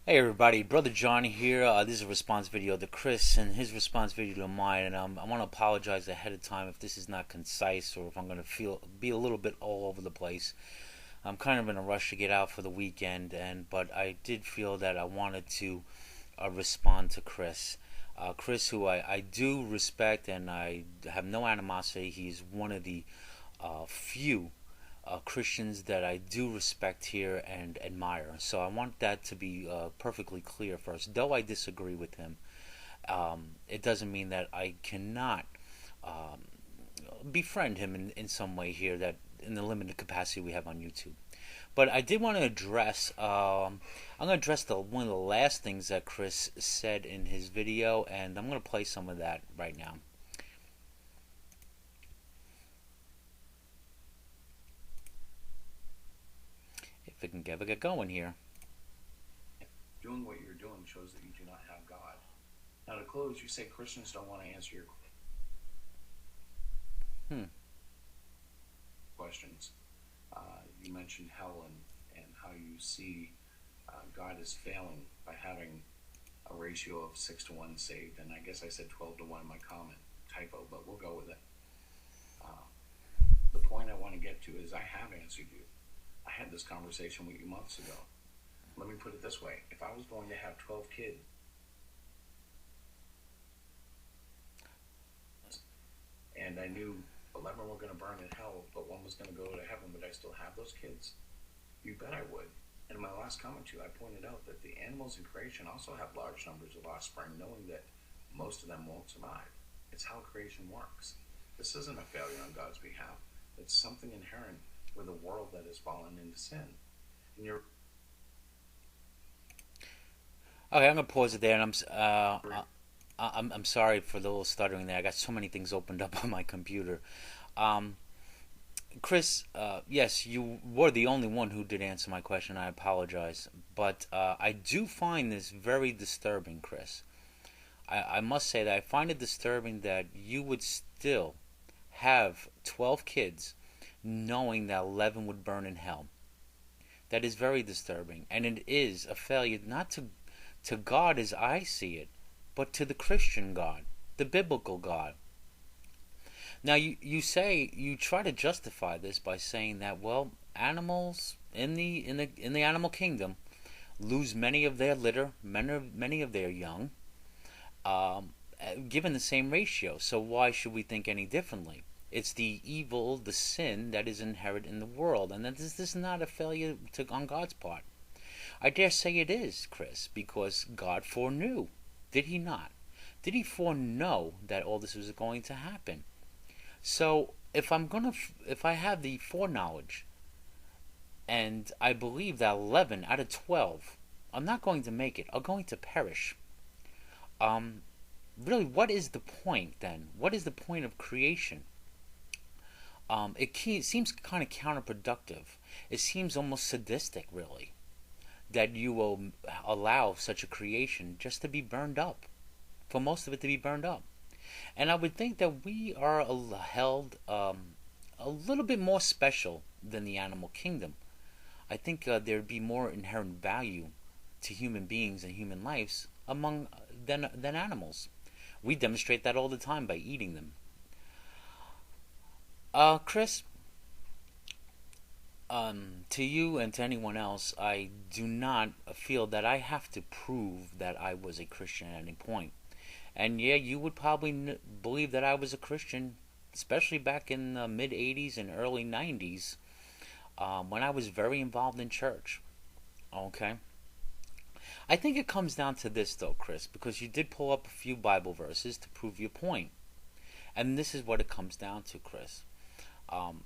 Hey everybody, Brother Johnny here. This is a response video to Chris and his response video to mine, and I want to apologize ahead of time if this is not concise or if I'm going to be a little bit all over the place. I'm kind of in a rush to get out for the weekend, but I did feel that I wanted to respond to Chris. Chris, who I do respect and I have no animosity. He's one of the few Christians that I do respect here and admire. So I want that to be perfectly clear first. Though I disagree with him, it doesn't mean that I cannot befriend him in some way here, that in the limited capacity we have on YouTube. But I did want to address. I'm going to address one of the last things that Chris said in his video, and I'm going to play some of that right now. If we can ever get going here. Doing what you're doing shows that you do not have God. Now, to close, you say Christians don't want to answer your questions. You mentioned hell and how you see God is failing by having a ratio of 6 to 1 saved. And I guess I said 12 to 1 in my comment. Typo, but we'll go with it. The point I want to get to is I have answered you. I had this conversation with you months ago. Let me put it this way. If I was going to have 12 kids and I knew 11 were going to burn in hell, but one was going to go to heaven, would I still have those kids? You bet I would. And in my last comment to you, I pointed out that the animals in creation also have large numbers of offspring, knowing that most of them won't survive. It's how creation works. This isn't a failure on God's behalf. It's something inherent with a world that has fallen into sin. And you're Okay, I'm gonna pause it there, and I'm sorry for the little stuttering there. I got so many things opened up on my computer. Um, Chris, yes, you were the only one who did answer my question. I apologize, but I do find this very disturbing, Chris. I must say that I find it disturbing that you would still have 12 kids, knowing that 11 would burn in hell. That is very disturbing, and it is a failure not to God as I see it, but to the Christian God, the biblical God. Now you try to justify this by saying that, well, animals in the animal kingdom lose many of their litter, many of their young, um, given the same ratio. So why should we think any differently? It's the evil, the sin that is inherent in the world, and that this is not a failure on God's part. I dare say it is, Chris, because God foreknew. Did he not? Did he foreknow that all this was going to happen? So if I have the foreknowledge, and I believe that 11 out of 12 are not going to make it, are going to perish, um, really, what is the point then? What is the point of creation? It seems kind of counterproductive. It seems almost sadistic, really, that you will allow such a creation just to be burned up, for most of it to be burned up. And I would think that we are held a little bit more special than the animal kingdom. I think there'd be more inherent value to human beings and human lives among than animals. We demonstrate that all the time by eating them. Chris, to you and to anyone else, I do not feel that I have to prove that I was a Christian at any point. And yeah, you would probably believe that I was a Christian, especially back in the mid 80s and early 90s, when I was very involved in church. Okay? I think it comes down to this, though, Chris, because you did pull up a few Bible verses to prove your point. And this is what it comes down to, Chris. Um,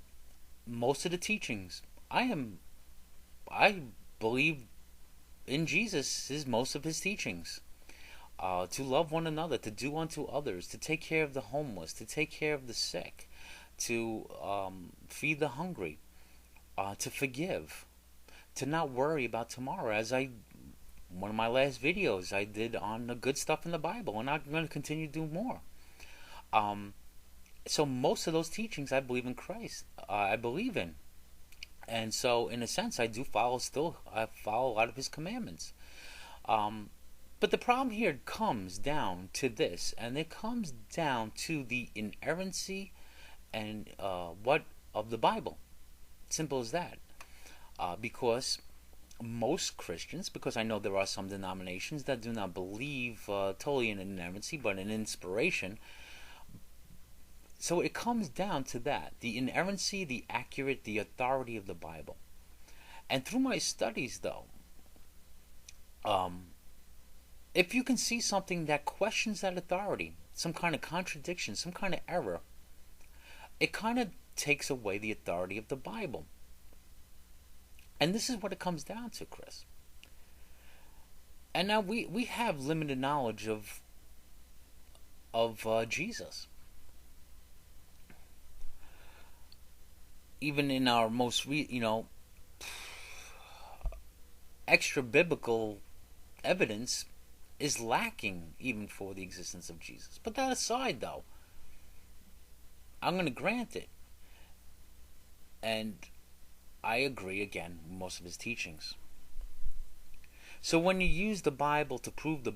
most of the teachings, I believe in Jesus is most of his teachings. To love one another, to do unto others, to take care of the homeless, to take care of the sick, to feed the hungry, to forgive, to not worry about tomorrow. One of my last videos I did on the good stuff in the Bible, and I'm going to continue to do more. Um, so most of those teachings I believe in Christ. I believe in. And so, in a sense, I follow a lot of his commandments. Um, but the problem here comes down to this, and it comes down to the inerrancy and what of the Bible. Simple as that. Because most Christians, because I know there are some denominations that do not believe totally in inerrancy, but in inspiration. So it comes down to that: the inerrancy, the accurate, the authority of the Bible. And through my studies, though, um, if you can see something that questions that authority, some kind of contradiction, some kind of error, it kind of takes away the authority of the Bible. And this is what it comes down to, Chris. And now we have limited knowledge of Jesus. Even in our most extra biblical evidence is lacking even for the existence of Jesus. But that aside, though, I'm going to grant it. And I agree, again, with most of his teachings. So when you use the Bible, to prove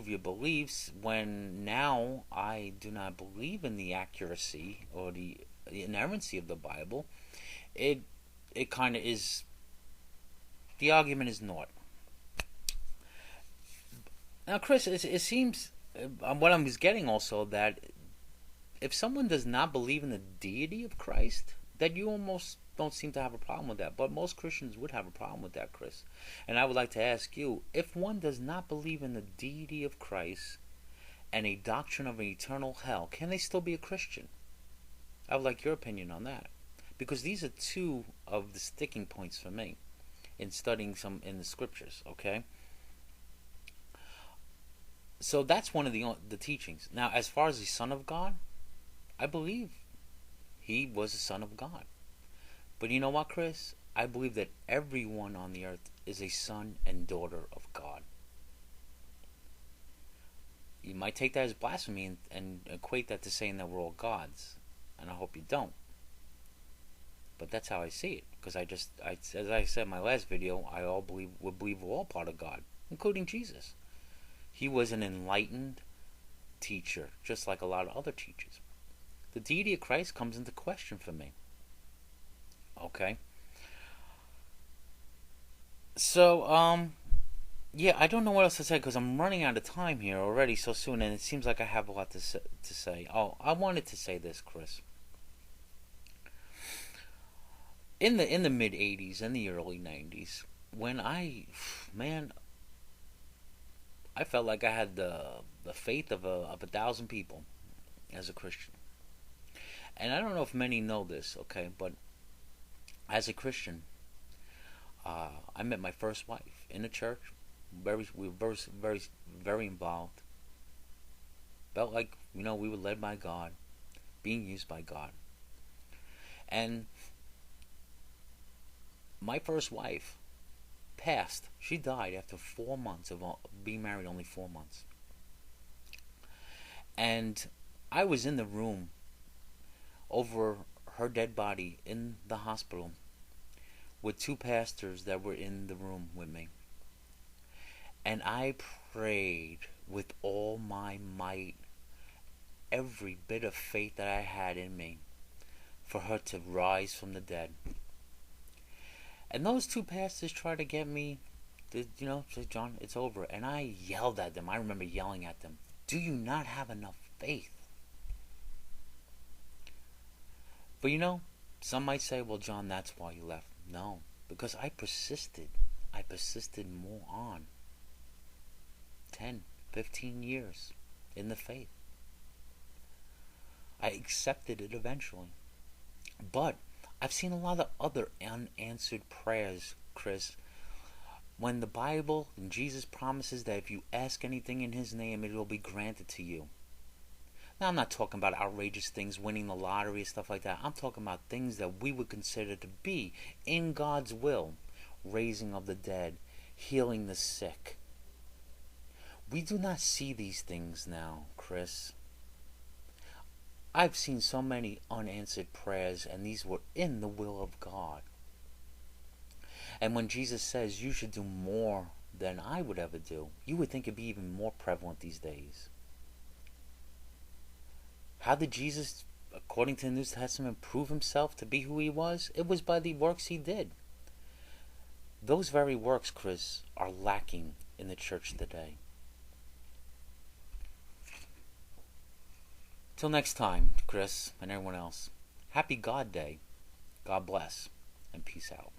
your beliefs, when now I do not believe in the accuracy or the inerrancy of the Bible, it kind of is, the argument is naught. Now, Chris, it seems, what I was getting also, that if someone does not believe in the deity of Christ, that you almost don't seem to have a problem with that. But most Christians would have a problem with that, Chris. And I would like to ask you, if one does not believe in the deity of Christ and a doctrine of an eternal hell, can they still be a Christian? I would like your opinion on that. Because these are two of the sticking points for me in studying some in the scriptures, okay? So that's one of the teachings. Now, as far as the Son of God, I believe he was the Son of God. But you know what, Chris? I believe that everyone on the earth is a son and daughter of God. You might take that as blasphemy and equate that to saying that we're all gods. And I hope you don't. But that's how I see it. Because as I said in my last video, I believe we're all part of God, including Jesus. He was an enlightened teacher, just like a lot of other teachers. The deity of Christ comes into question for me. Okay? So, yeah, I don't know what else to say because I'm running out of time here already so soon, and it seems like I have a lot to say. Oh, I wanted to say this, Chris. In the mid '80s and the early '90s, when I felt like I had the faith of 1,000 people as a Christian. And I don't know if many know this, okay, but as a Christian, I met my first wife in the church. We were very involved. Felt like, we were led by God, being used by God. And my first wife passed. She died after 4 months of being married, only 4 months. And I was in the room over her dead body in the hospital with two pastors that were in the room with me. And I prayed with all my might, every bit of faith that I had in me, for her to rise from the dead. And those two pastors tried to get me to, say, John, it's over. And I yelled at them. I remember yelling at them, do you not have enough faith? But some might say, well, John, that's why you left. No, because I persisted. I persisted more on. 10, 15 years in the faith. I accepted it eventually. But I've seen a lot of other unanswered prayers, Chris. When the Bible and Jesus promises that if you ask anything in his name, it will be granted to you. Now, I'm not talking about outrageous things, winning the lottery, stuff like that. I'm talking about things that we would consider to be in God's will. Raising of the dead, healing the sick. We do not see these things now, Chris. I've seen so many unanswered prayers, and these were in the will of God. And when Jesus says you should do more than I would ever do. You would think it'd be even more prevalent these days. How did Jesus, according to the New Testament, prove himself to be who he was? It was by the works he did. Those very works, Chris, are lacking in the church today. Till next time, Chris and everyone else, happy God Day. God bless, and peace out.